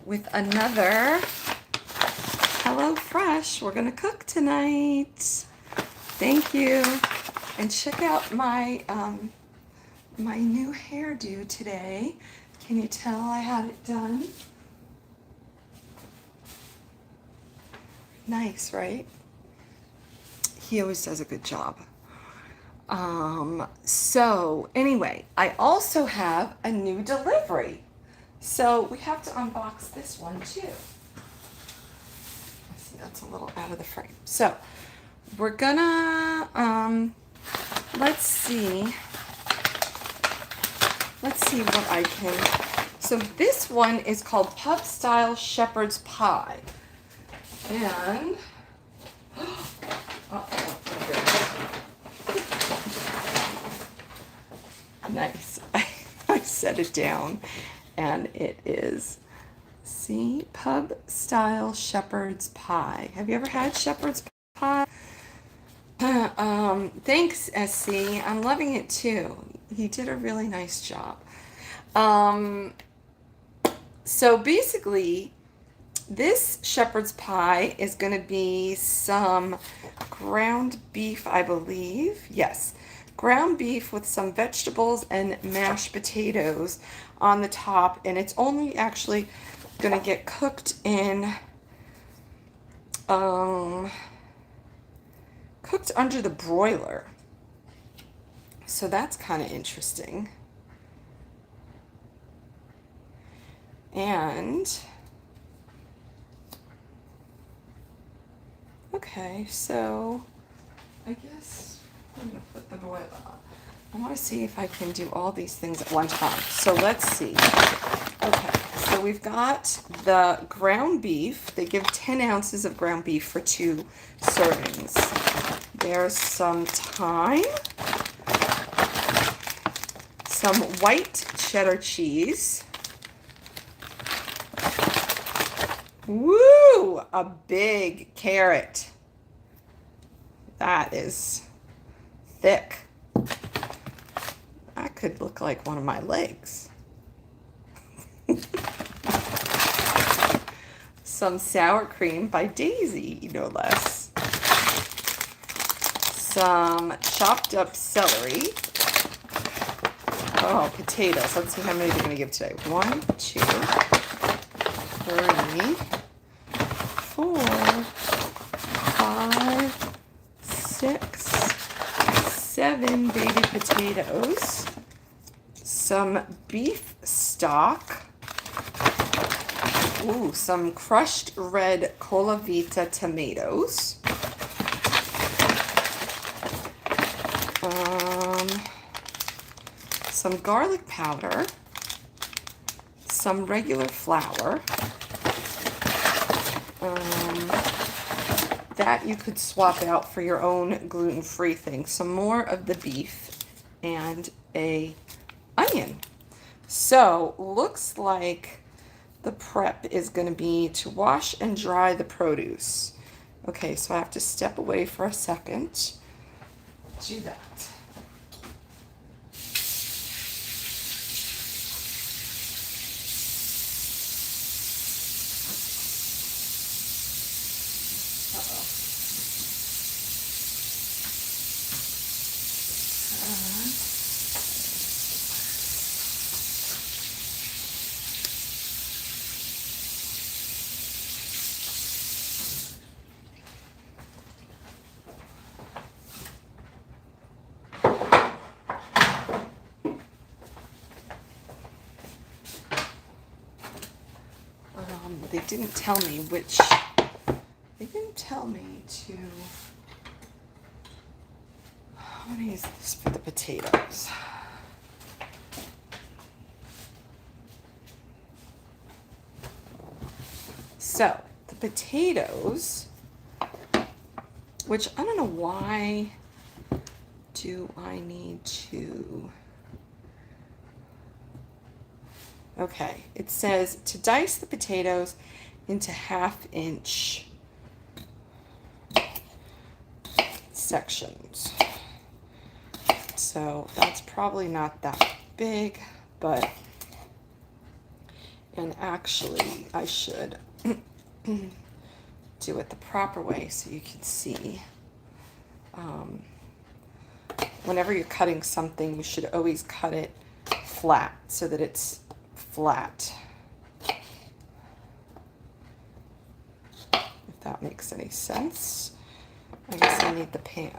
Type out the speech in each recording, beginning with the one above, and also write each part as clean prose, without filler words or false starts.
with another Hello Fresh. We're gonna cook tonight. Thank you. And check out my my new hairdo today. Can you tell I had it done? Nice, right? He always does a good job. So anyway, I also have a new delivery. So we have to unbox this one too. See, that's a little out of the frame. So we're gonna, let's see what I can, so this one is called Pub Style Shepherd's Pie. And, nice. I set it down and it is, see, Pub Style Shepherd's Pie. Have you ever had shepherd's pie? Thanks, SC. I'm loving it too. He did a really nice job. So basically, this shepherd's pie is going to be some ground beef, I believe. Yes, ground beef with some vegetables and mashed potatoes on the top. And it's only actually going to get cooked in, cooked under the broiler. So that's kind of interesting. And okay, so I guess I'm gonna put the broiler on. I want to see if I can do all these things at one time. So let's see. Okay, so we've got the ground beef. They give 10 ounces of ground beef for 2 servings. There's some thyme, some white cheddar cheese. Woo! A big carrot. That is thick. That could look like one of my legs. Some sour cream by Daisy, no less. Some chopped up celery. Oh, potatoes. Let's see how many they're going to give today. 1, 2, 3, 4, 5, 6, 7 baby potatoes, some beef stock, ooh, some crushed red Cola Vita tomatoes, some garlic powder, some regular flour. That you could swap out for your own gluten-free thing. Some more of the beef and a onion. So looks like the prep is going to be to wash and dry the produce. Okay, so I have to step away for a second. Do that. They didn't tell me which, they didn't tell me to, I'm going to use this for the potatoes. So, the potatoes, which I don't know why do I need to, okay, it says to dice the potatoes into 1/2 inch sections. So that's probably not that big, but And actually, I should do it the proper way so you can see. Whenever you're cutting something, you should always cut it flat so that it's flat. If that makes any sense. I guess I need the pan.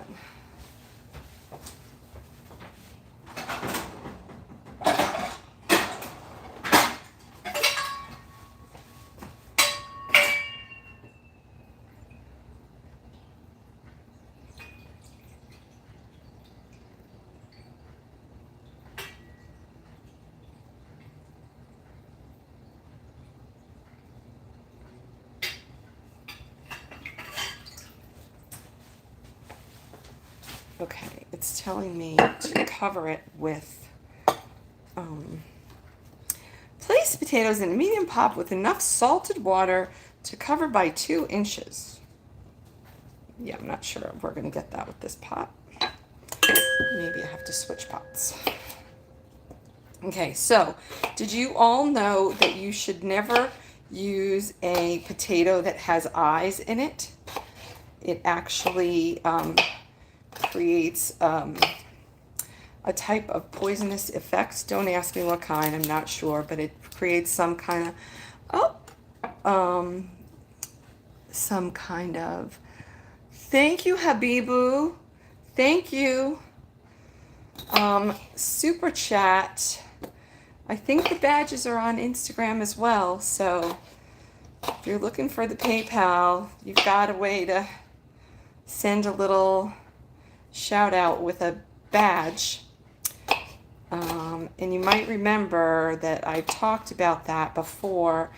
Okay, it's telling me to cover it with place potatoes in a medium pot with enough salted water to cover by 2 inches. Yeah, I'm not sure we're going to get that with this pot. Maybe I have to switch pots. Okay, so did you all know that you should never use a potato that has eyes in it? It actually creates a type of poisonous effect. Don't ask me what kind, I'm not sure, but it creates some kind of, thank you, Habibu. Thank you. Super chat. I think the badges are on Instagram as well, so if you're looking for the PayPal, you've got a way to send a little shout out with a badge. And you might remember that I talked about that before,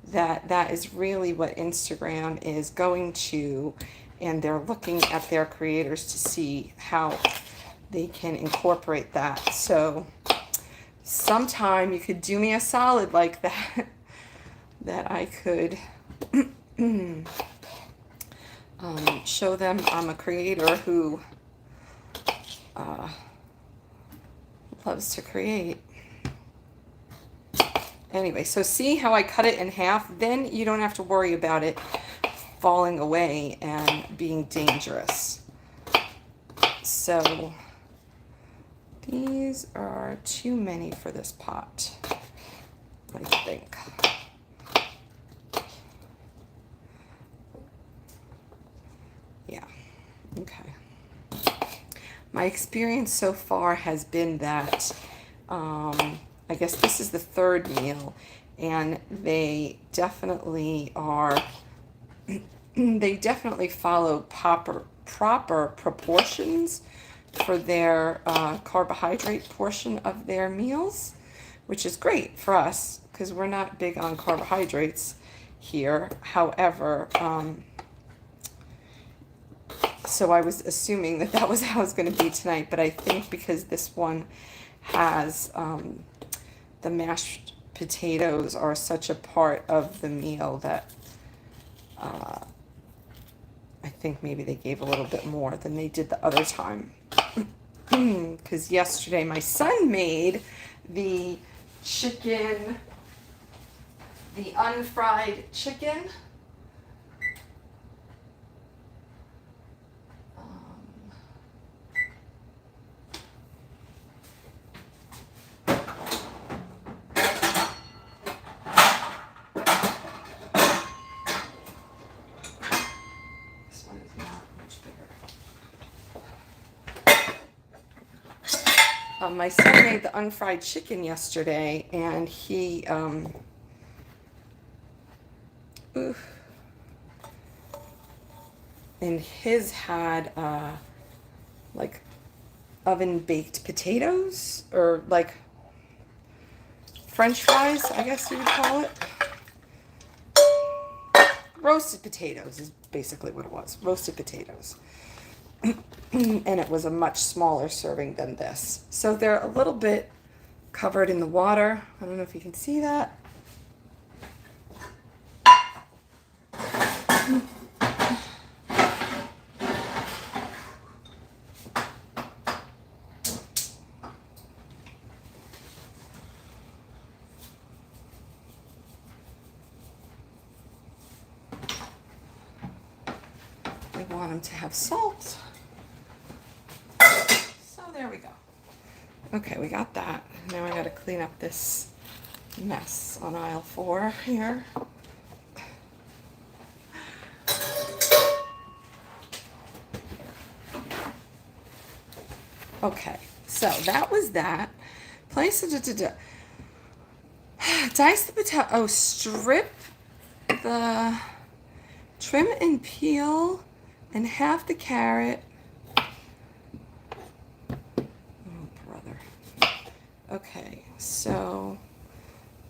that is really what Instagram is going to, and they're looking at their creators to see how they can incorporate that. So sometime you could do me a solid like that, that I could show them I'm a creator who loves to create. Anyway, so see how I cut it in half? Then you don't have to worry about it falling away and being dangerous. So these are too many for this pot, I think. Yeah, okay. My experience so far has been that I guess this is the 3rd meal, and they definitely are, they definitely follow proper proportions for their carbohydrate portion of their meals, which is great for us because we're not big on carbohydrates here. However, so I was assuming that that was how it's going to be tonight, but I think because this one has the mashed potatoes are such a part of the meal that I think maybe they gave a little bit more than they did the other time. Because yesterday my son made the chicken, the unfried chicken. My son made the unfried chicken yesterday, and he, and his had, like, oven-baked potatoes, or, like, French fries, I guess you would call it. Roasted potatoes is basically what it was, roasted potatoes. And it was a much smaller serving than this. So they're a little bit covered in the water. I don't know if you can see that. want them to have salt. So there we go. Okay, we got that. Now I got to clean up this mess on aisle 4 here. Okay, so that was that. Place it. Dice the potato. Oh, strip the, trim and peel, and half the carrot. Oh, brother. Okay, so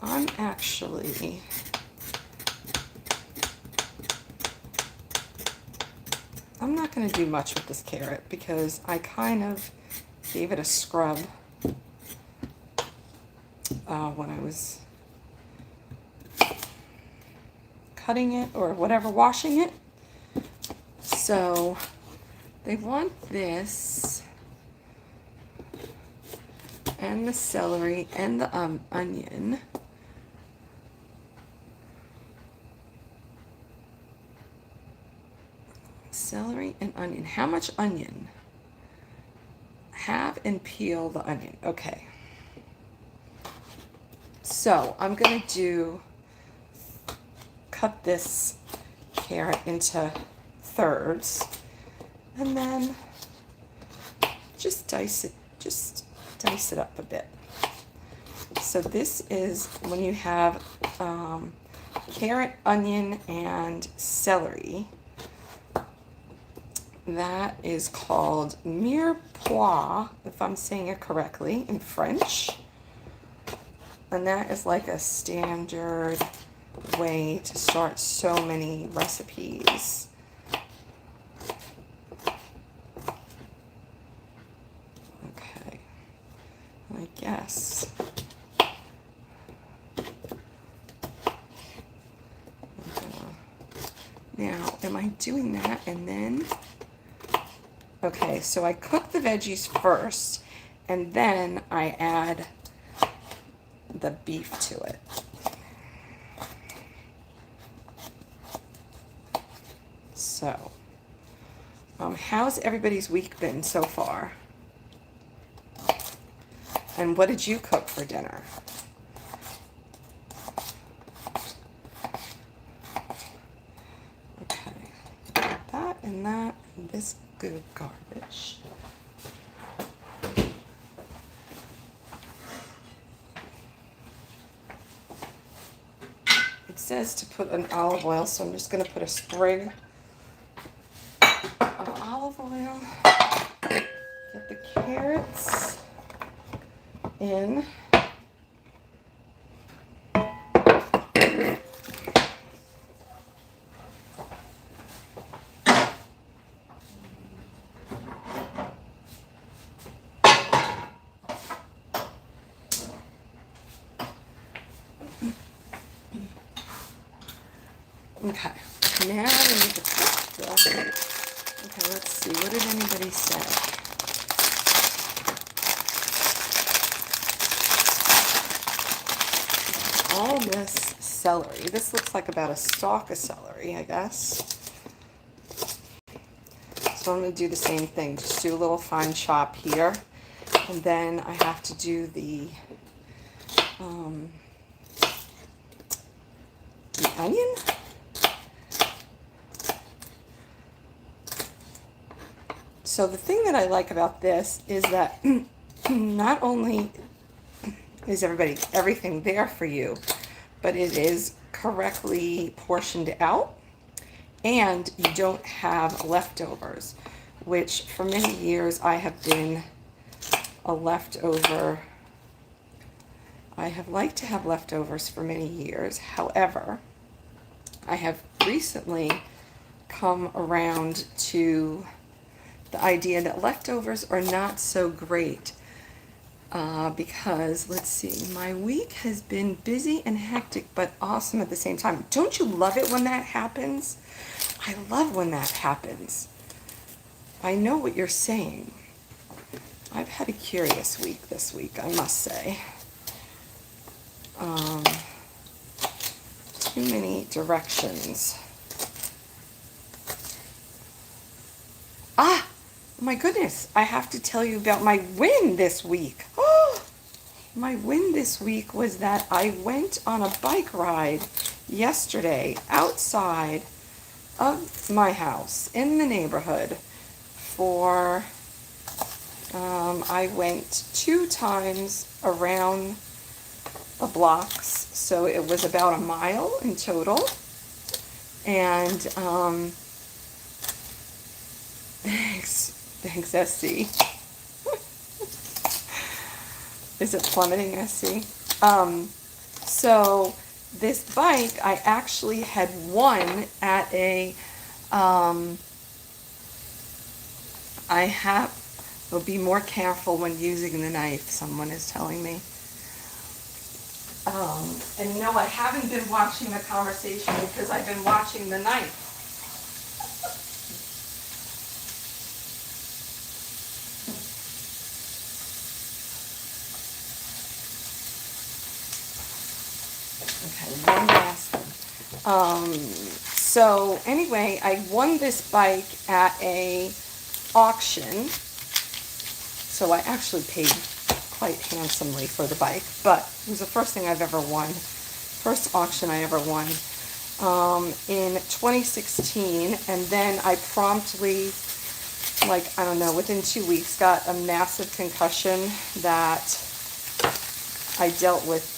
I'm actually not going to do much with this carrot because I kind of gave it a scrub when I was cutting it or whatever, washing it. So they want this and the celery and the onion. Celery and onion. How much onion? Have and peel the onion. Okay. So I'm going to cut this carrot into thirds and then just dice it up a bit. So this is when you have carrot, onion, and celery. That is called mirepoix, if I'm saying it correctly, in French. And that is like a standard way to start so many recipes. Okay, I guess. Now, am I doing that and then? Okay, so I cook the veggies first, and then I add the beef to it. So, how's everybody's week been so far? And what did you cook for dinner? Okay, that and that and this good garbage. It says to put an olive oil, so I'm just going to put a sprig of olive oil. Get the carrots in. Okay, now we need to cook the, okay, let's see, what did anybody say? All this celery, this looks like about a stalk of celery, I guess. So I'm going to do the same thing, just do a little fine chop here, and then I have to do the onion. So the thing that I like about this is that not only is everything there for you, but it is correctly portioned out, and you don't have leftovers, which for many years I have been a leftover. I have liked to have leftovers for many years. However, I have recently come around to the idea that leftovers are not so great because, let's see, my week has been busy and hectic, but awesome at the same time. Don't you love it when that happens? I love when that happens. I know what you're saying. I've had a curious week this week, I must say. Too many directions. My goodness, I have to tell you about my win this week. Oh, my win this week was that I went on a bike ride yesterday outside of my house in the neighborhood for, I went 2 times around the blocks, so it was about a mile in total. And thanks, SC. Is it plummeting, SC? So this bike I actually had won at a, will be more careful when using the knife, someone is telling me. And no, I haven't been watching the conversation because I've been watching the knife. Okay, one last one. So anyway, I won this bike at a auction. So I actually paid quite handsomely for the bike, but it was the first thing I've ever won. First auction I ever won in 2016, and then I promptly, like, I don't know, within 2 weeks got a massive concussion that I dealt with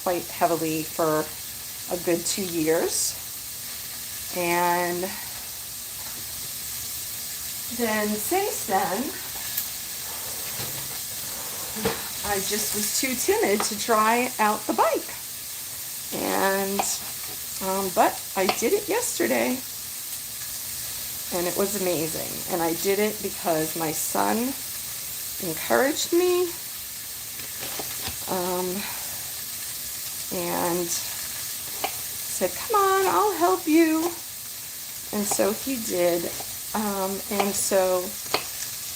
quite heavily for a good 2 years. And then since then, I just was too timid to try out the bike. And, but I did it yesterday, and it was amazing. And I did it because my son encouraged me, and said, "Come on, I'll help you." And so he did. And so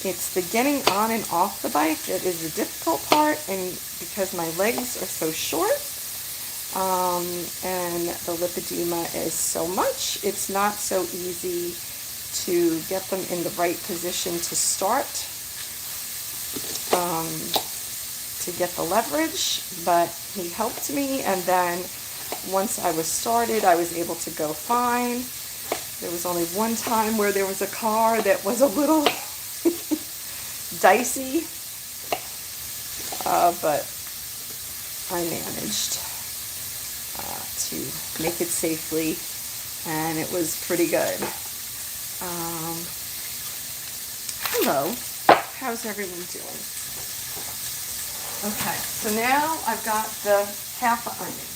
it's the getting on and off the bike that is the difficult part, and because my legs are so short, and the lipedema is so much, it's not so easy to get them in the right position to start, to get the leverage, but he helped me, and then once I was started, I was able to go fine. There was only one time where there was a car that was a little dicey, but I managed to make it safely, and it was pretty good. Hello, how's everyone doing? Okay, so now I've got the half an onion.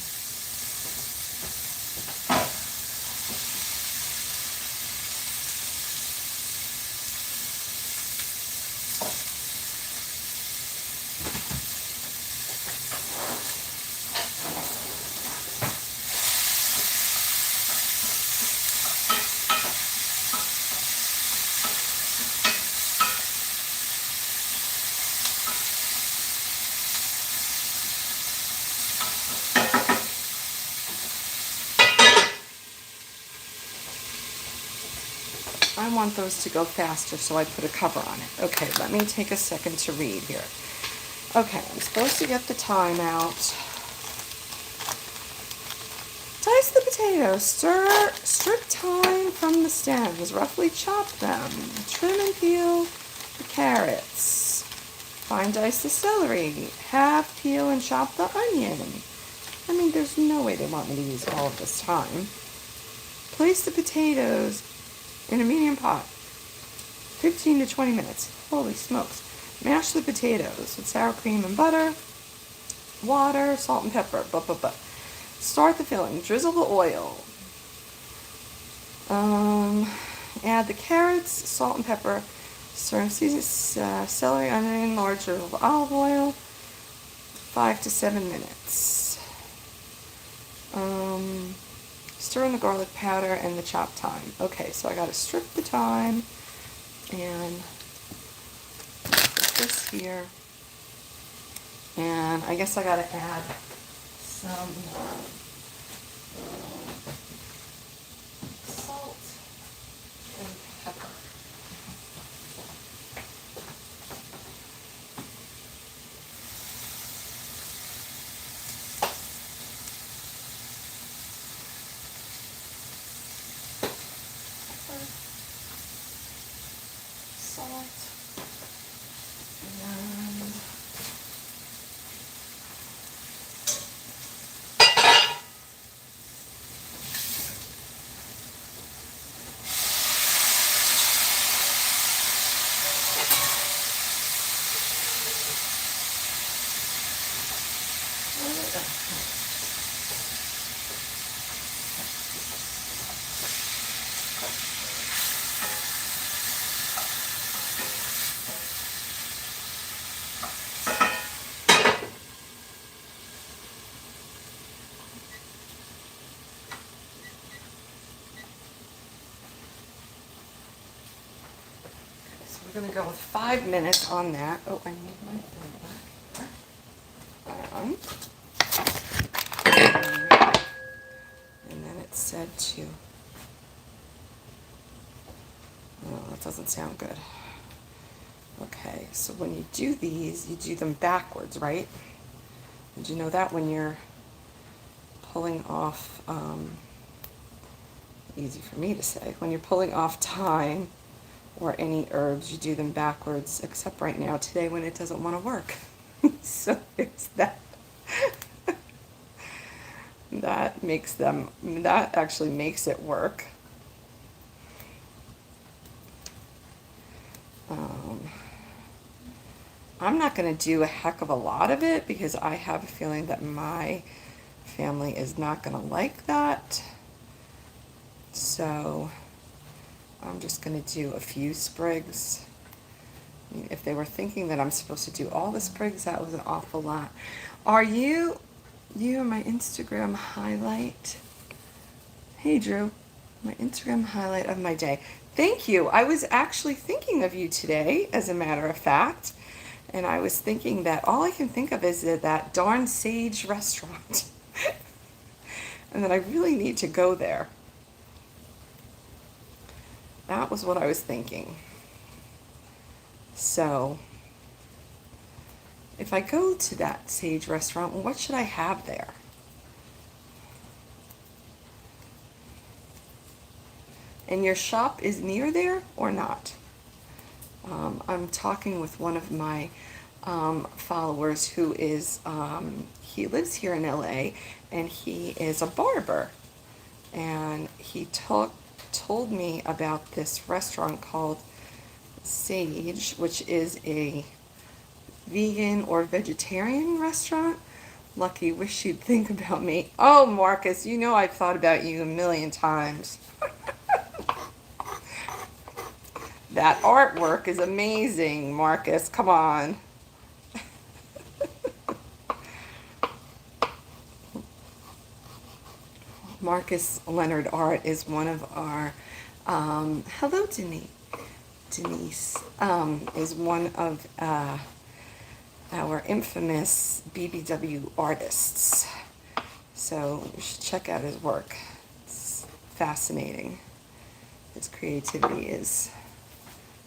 I want those to go faster, so I put a cover on it. Okay, let me take a second to read here. Okay, I'm supposed to get the thyme out. Dice the potatoes. Strip thyme from the stems. Roughly chop them. Trim and peel the carrots. Fine dice the celery. Half peel and chop the onion. I mean, there's no way they want me to use all of this thyme. Place the potatoes in a medium pot, 15 to 20 minutes. Holy smokes. Mash the potatoes with sour cream and butter, water, salt and pepper, blah, blah, blah. Start the filling. Drizzle the oil. Add the carrots, salt and pepper. Stir and season celery, onion, large drizzle of olive oil, 5 to 7 minutes. Stir in the garlic powder and the chopped thyme. Okay, so I got to strip the thyme and put this here. And I guess I got to add some salt and pepper. we're going to go with 5 minutes on that. Oh, I need my phone back. And then it said to... Oh, that doesn't sound good. Okay, so when you do these, you do them backwards, right? Did you know that when you're pulling off, easy for me to say, when you're pulling off thyme or any herbs, you do them backwards, except right now, today, when it doesn't want to work. So it's that. That makes them, that actually makes it work. I'm not going to do a heck of a lot of it because I have a feeling that my family is not going to like that. So I'm just going to do a few sprigs. I mean, if they were thinking that I'm supposed to do all the sprigs, that was an awful lot. Are you my Instagram highlight? Hey, Drew, my Instagram highlight of my day. Thank you. I was actually thinking of you today, as a matter of fact. And I was thinking that all I can think of is that darn Sage restaurant. And that I really need to go there. That was what I was thinking. So, if I go to that Sage restaurant, what should I have there? And your shop is near there or not? I'm talking with one of my followers who is, he lives here in LA, and he is a barber. And he told me about this restaurant called Sage, which is a vegan or vegetarian restaurant. Lucky, wish you'd think about me. Oh, Marcus, you know I've thought about you a million times. That artwork is amazing, Marcus. Come on. Marcus Leonard Art is one of our, hello Denise. Denise is one of our infamous BBW artists. So you should check out his work. It's fascinating. His creativity is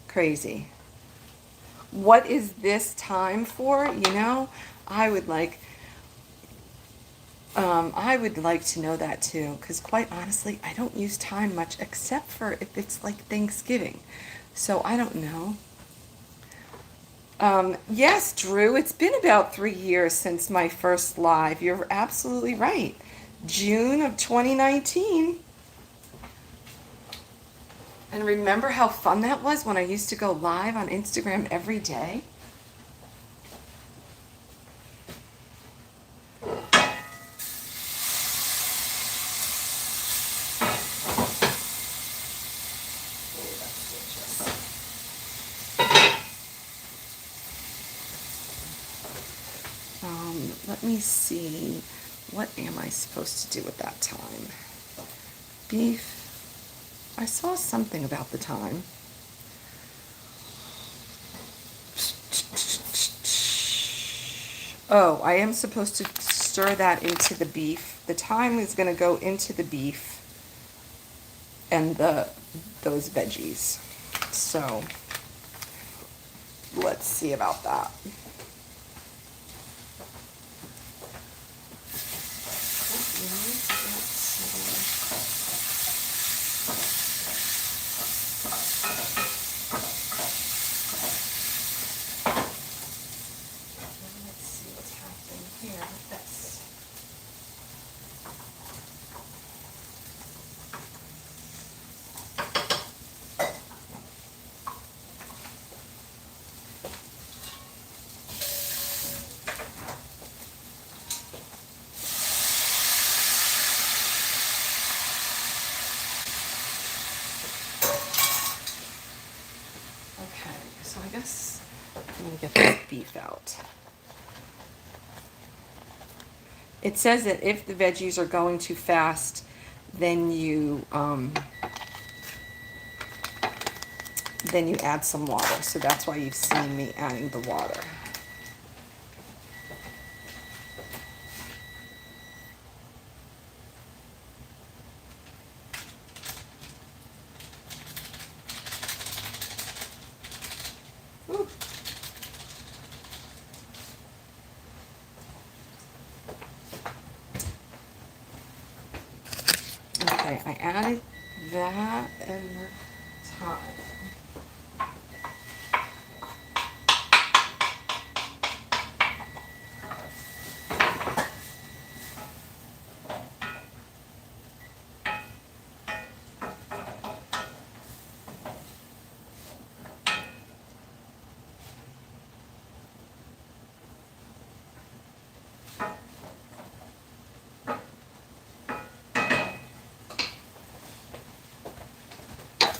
crazy. What is this time for? You know, I would like to know that too, because quite honestly, I don't use time much except for if it's like Thanksgiving. So I don't know. Yes, Drew, it's been about 3 years since my first live. You're absolutely right. June of 2019. And remember how fun that was when I used to go live on Instagram every day? Let me see. What am I supposed to do at that time? Beef. I saw something about the time. Oh, I am supposed to stir that into the beef. The thyme is going to go into the beef and those veggies. So let's see about that. So I guess I'm going to get this beef out. It says that if the veggies are going too fast, then you then you add some water. So that's why you've seen me adding the water. Ooh. Okay, I added that and the thyme.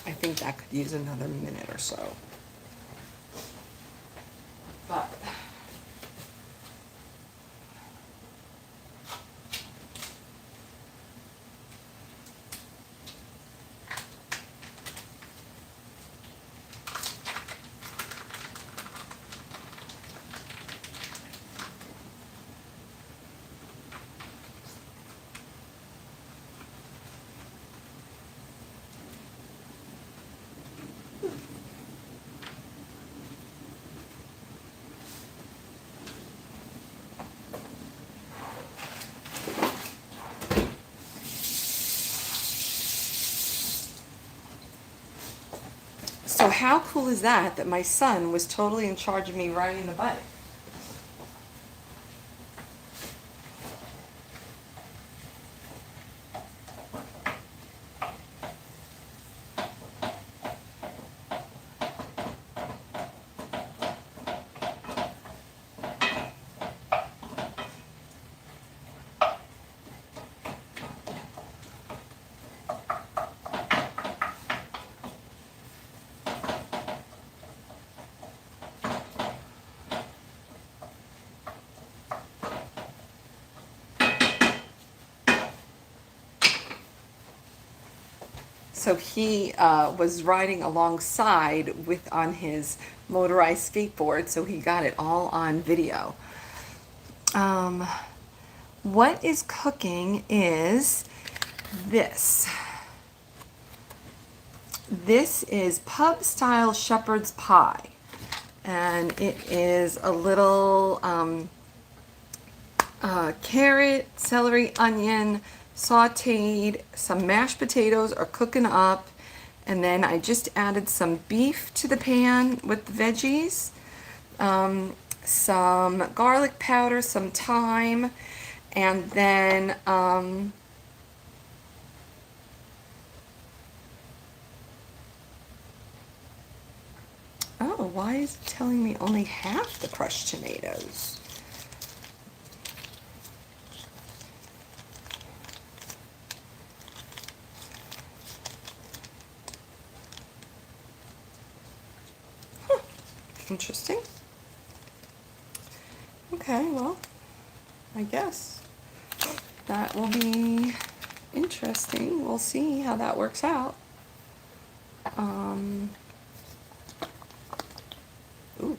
I think that could use another minute or so. But so how cool is that, that my son was totally in charge of me riding the bike? So he was riding alongside with on his motorized skateboard, so he got it all on video. What is cooking is this. This is pub style shepherd's pie, and it is a little carrot, celery, onion, sauteed. Some mashed potatoes are cooking up, and then I just added some beef to the pan with the veggies, some garlic powder, some thyme, and then oh, why is it telling me only half the crushed tomatoes? Interesting. Okay, well, I guess that will be interesting. We'll see how that works out. Ooh,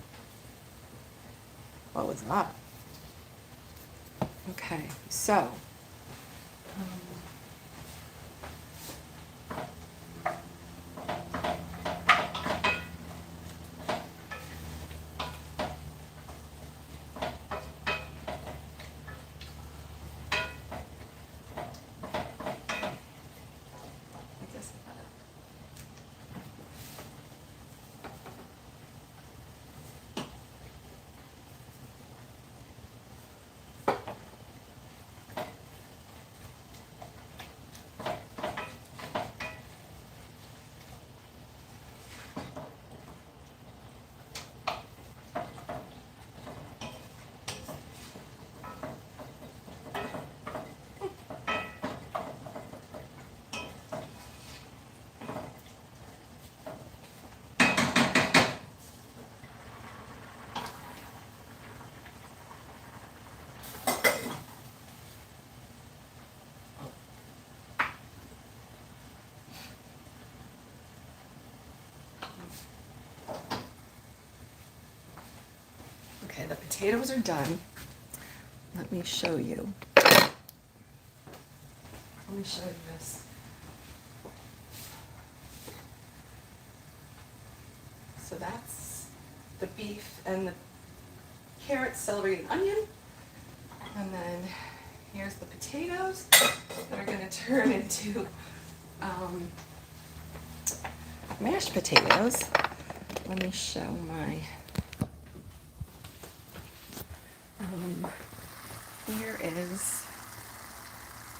what was that? Okay, so the potatoes are done. Let me show you. Let me show you this. So that's the beef and the carrot, celery, and onion. And then here's the potatoes that are going to turn into mashed potatoes. Let me show my, here is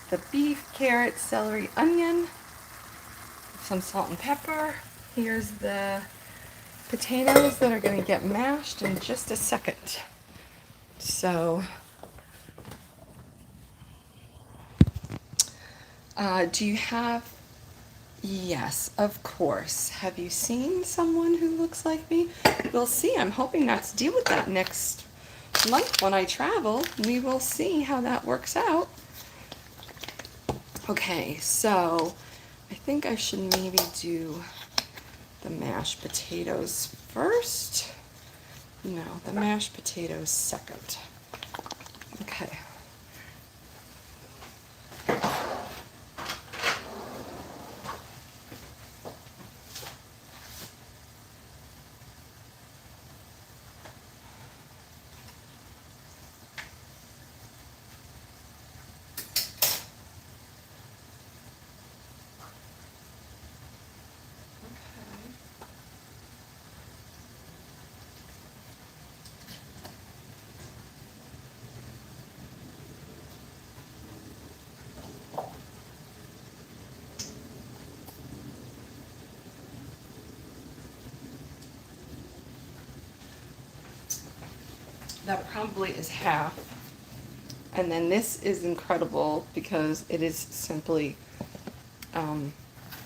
the beef, carrot, celery, onion, some salt and pepper. Here's the potatoes that are going to get mashed in just a second. So, do you have, yes, of course. Have you seen someone who looks like me? We'll see. I'm hoping not to deal with that next month when I travel. We will see how that works out. Okay, so I think I should maybe do the mashed potatoes first. No, the mashed potatoes second. Okay. That probably is half. And then this is incredible because it is simply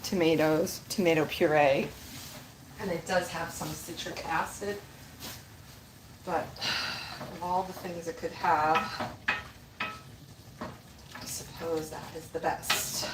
tomatoes, tomato puree, and it does have some citric acid, but of all the things it could have, I suppose that is the best.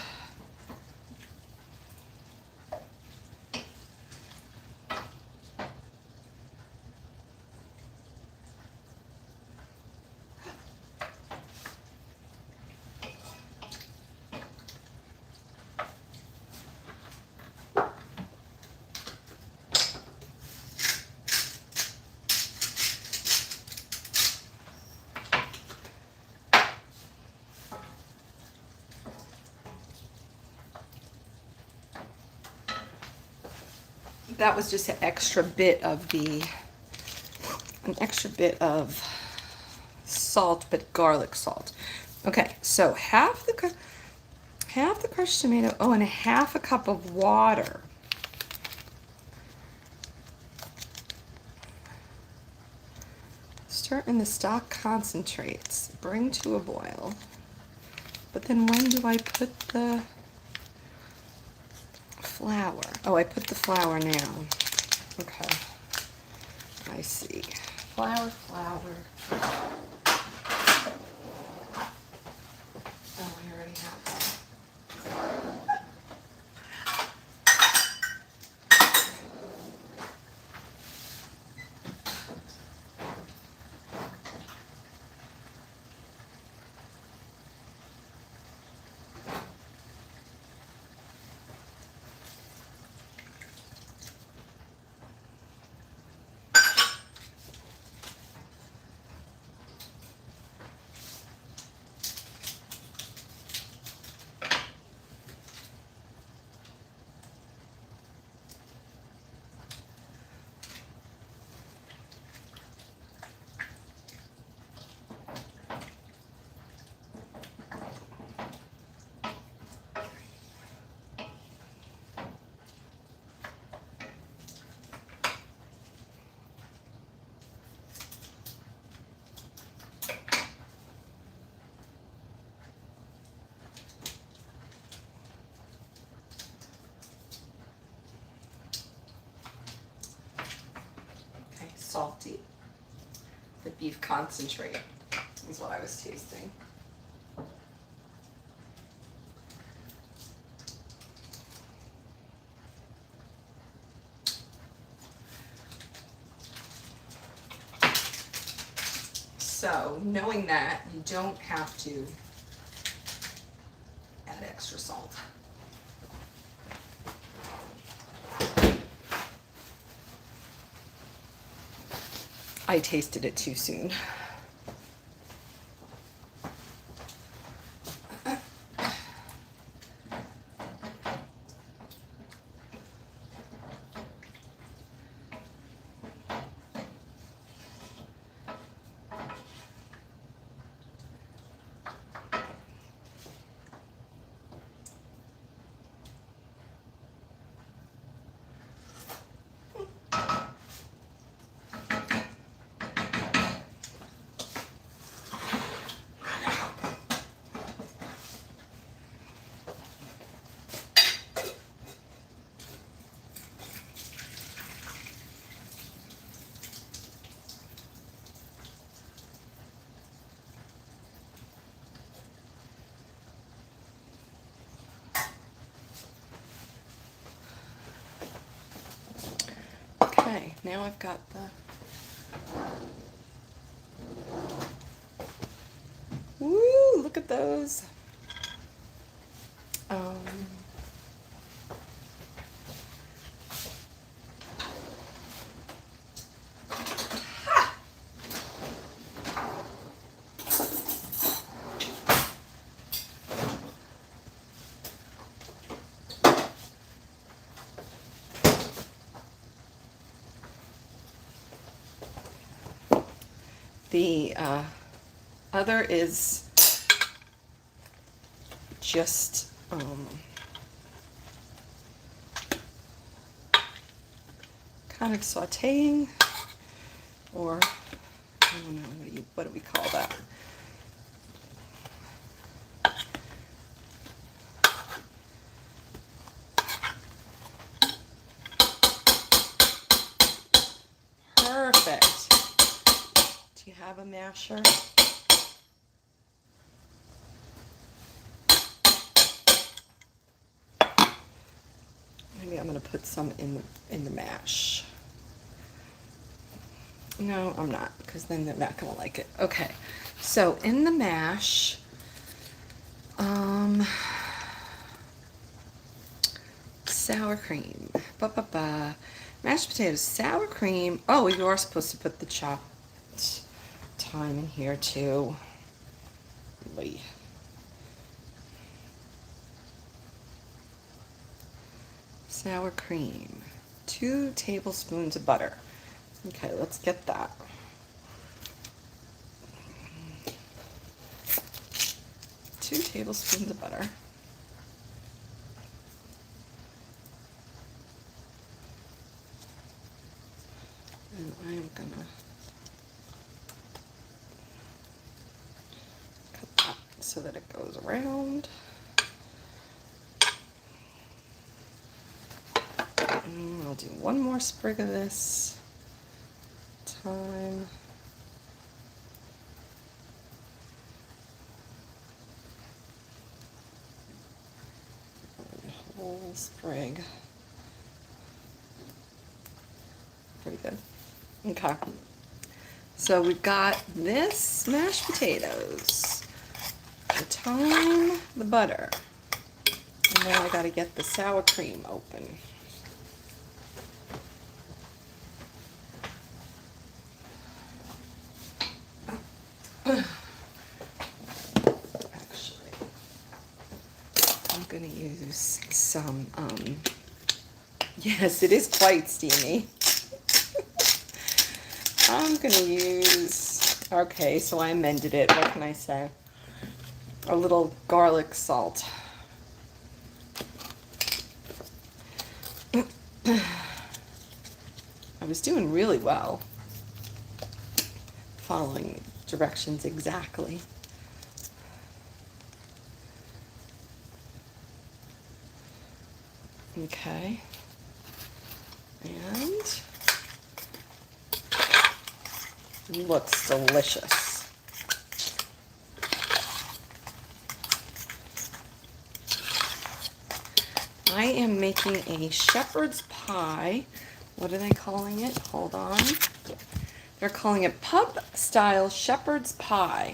That was just an extra bit of salt, but garlic salt. Okay, so half the crushed tomato, oh, and a half a cup of water. Stir in the stock concentrates, bring to a boil. But then when do I put the flour? Oh, I put the flour now. Okay, I see. Flour. Oh, I already have that. Salty. The beef concentrate is what I was tasting. So knowing that, you don't have to add extra salt. I tasted it too soon. Okay, now I've got the woo, look at those. The other is just kind of sauteing, or I don't know, what do we call that? Perfect. Do you have a masher? Maybe I'm going to put some in the mash. No, I'm not, because then they're not going to like it. Okay, so in the mash, sour cream. Mashed potatoes, sour cream. Oh, you are supposed to put the chopped thyme in here too. Wait. Sour cream. 2 tablespoons of butter. Okay, let's get that. Two tablespoons of butter. And I am gonna cut that so that it goes around. And I'll do one more sprig of this thyme. Whole sprig. Pretty good. Okay. So we've got this mashed potatoes, the thyme, the butter, and then I got to get the sour cream open. Actually, I'm going to use some, yes, it is quite steamy. I'm going to use, okay, so I amended it. What can I say? A little garlic salt. I was doing really well, following directions exactly. Okay. And looks delicious. I am making a shepherd's pie. What are they calling it? Hold on. They're calling it pub-style shepherd's pie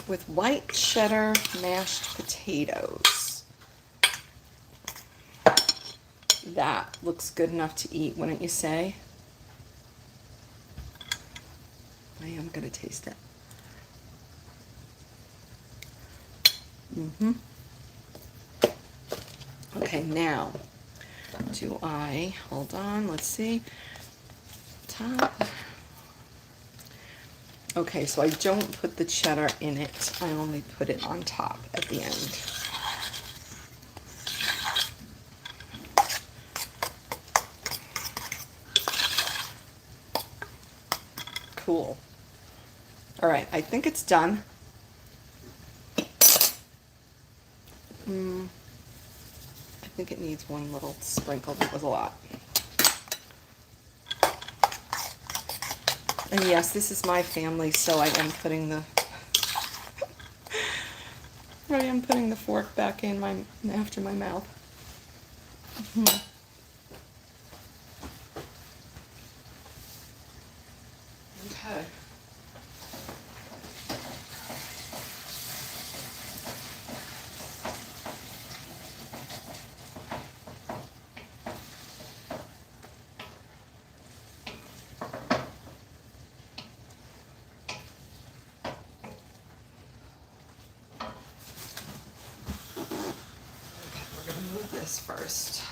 with white cheddar mashed potatoes. That looks good enough to eat, wouldn't you say? I am going to taste it. Okay, now, hold on, let's see. Top. Okay, so I don't put the cheddar in it. I only put it on top at the end. Cool. All right, I think it's done. I think it needs one little sprinkle. That was a lot. And yes, this is my family, so I am putting the fork back in after my mouth. Okay. This first.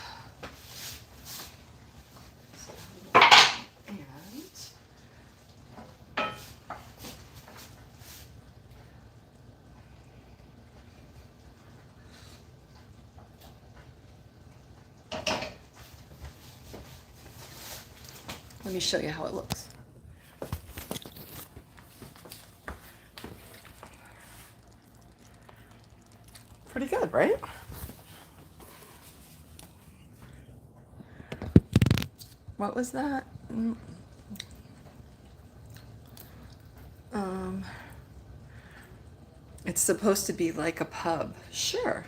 And let me show you how it looks. Pretty good, right? What was that? It's supposed to be like a pub. Sure.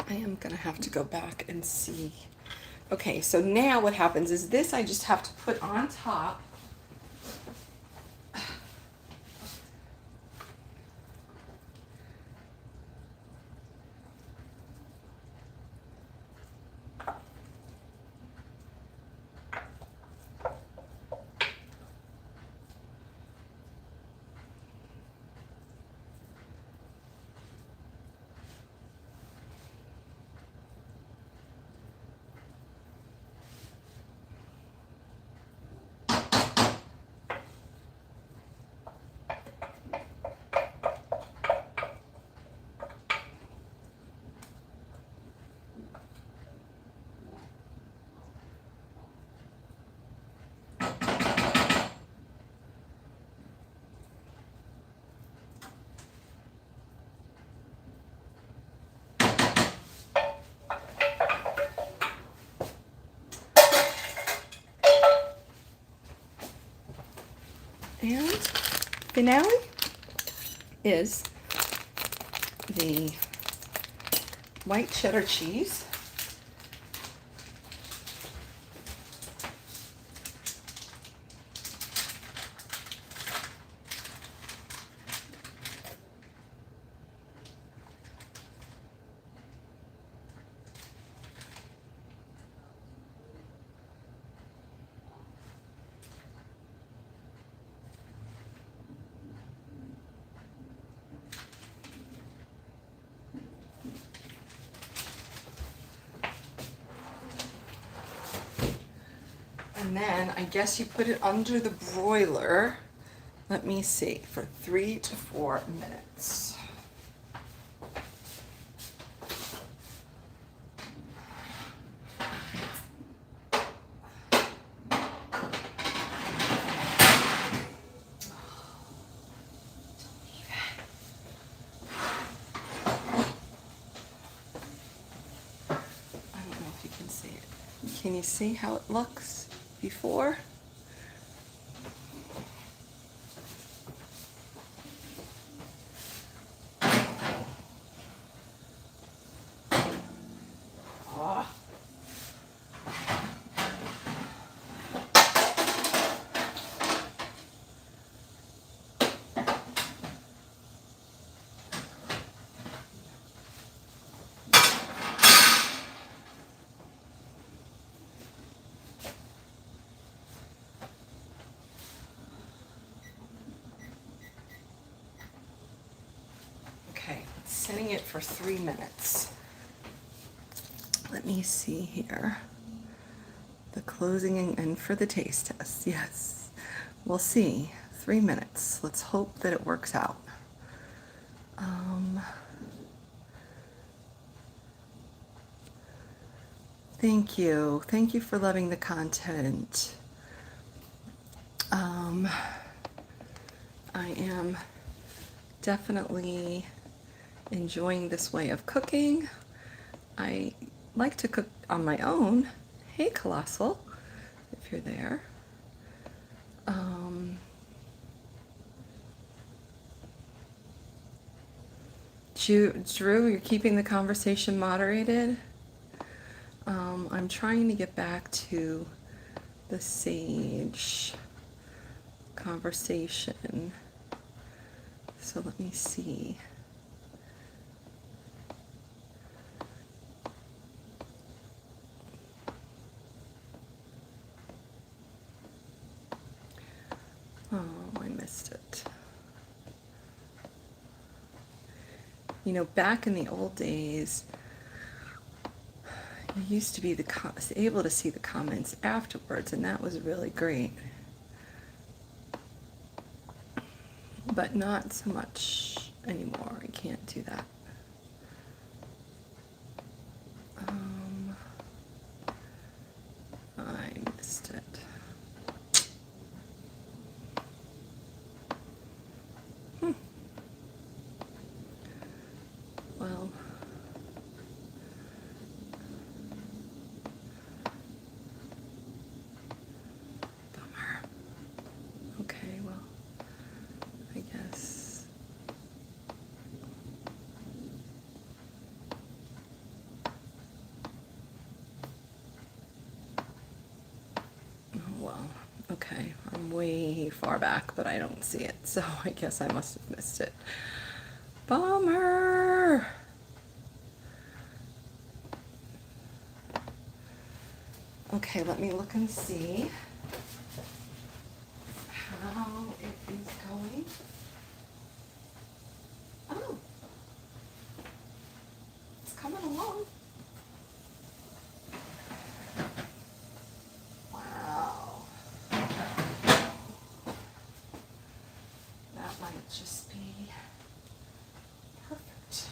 I am gonna have to go back and see. Okay, so now what happens is this I just have to put on top. And finale is the white cheddar cheese. And then I guess you put it under the broiler, let me see, for 3 to 4 minutes. Can you see how it looks before? Oh. Okay, setting it for 3 minutes. Let me see here. The closing and for the taste test, yes. We'll see. 3 minutes. Let's hope that it works out. Thank you. Thank you for loving the content. I am definitely enjoying this way of cooking. I like to cook on my own. Hey, Colossal, if you're there. Drew, you're keeping the conversation moderated. I'm trying to get back to the sage conversation. So let me see. Oh, I missed it. You know, back in the old days, you used to be able to see the comments afterwards, and that was really great. But not so much anymore. I can't do that. I missed it. Well, bummer. Okay, well, I guess. Oh, well, okay. I'm way far back, but I don't see it, so I guess I must have missed it. Bummer. Okay, let me look and see how it is going. Oh, it's coming along. Wow. That might just be perfect.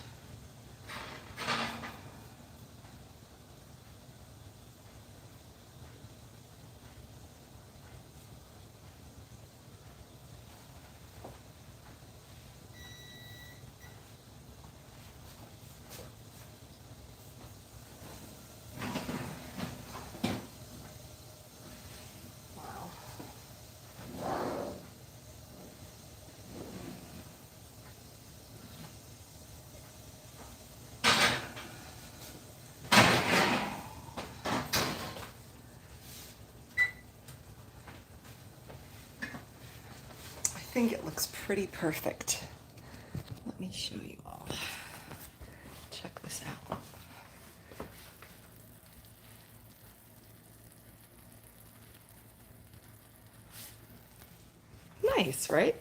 I think it looks pretty perfect. Let me show you all. Check this out. Nice, right?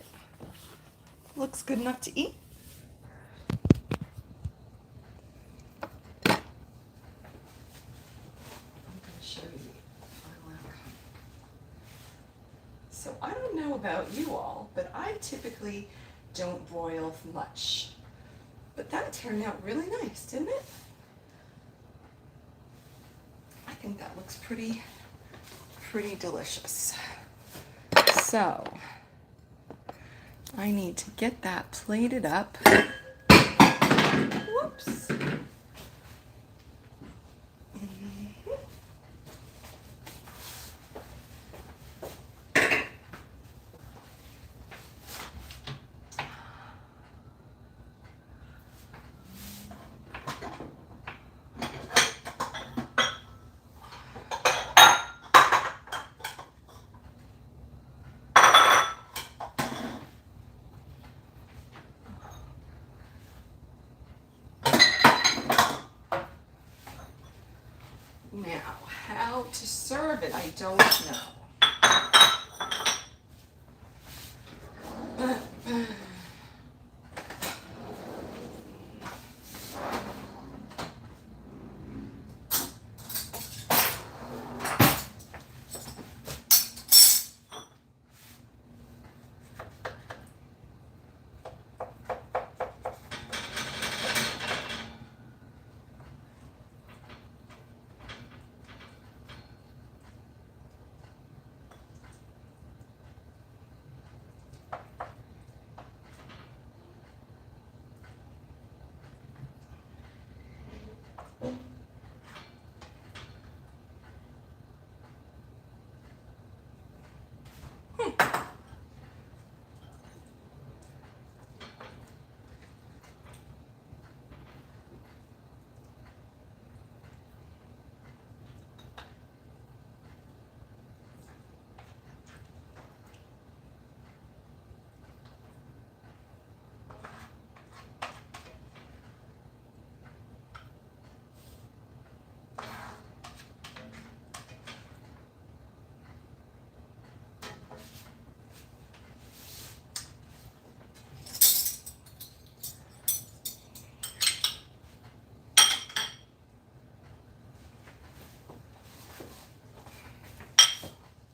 Looks good enough to eat. I'm going to show you the final outcome. So I don't know about you all, but I typically don't broil much. But that turned out really nice, didn't it? I think that looks pretty delicious. So I need to get that plated up. Whoops. how to serve it, I don't know.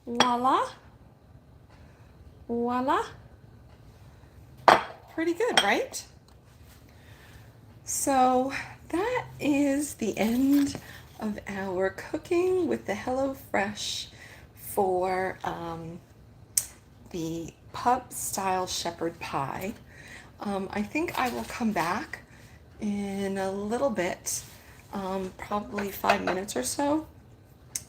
Voila. Voila. Pretty good, right? So that is the end of our cooking with the HelloFresh for the pub style shepherd pie. I think I will come back in a little bit, probably 5 minutes or so,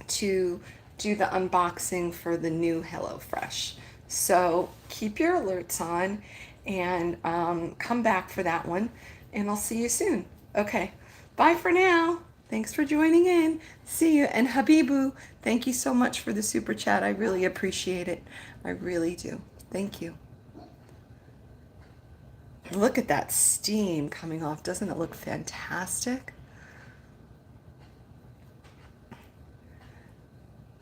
to do the unboxing for the new HelloFresh. So keep your alerts on and come back for that one, and I'll see you soon. Okay, bye for now. Thanks for joining in. See you. And Habibu, thank you so much for the super chat. I really appreciate it. I really do. Thank you. Look at that steam coming off. Doesn't it look fantastic?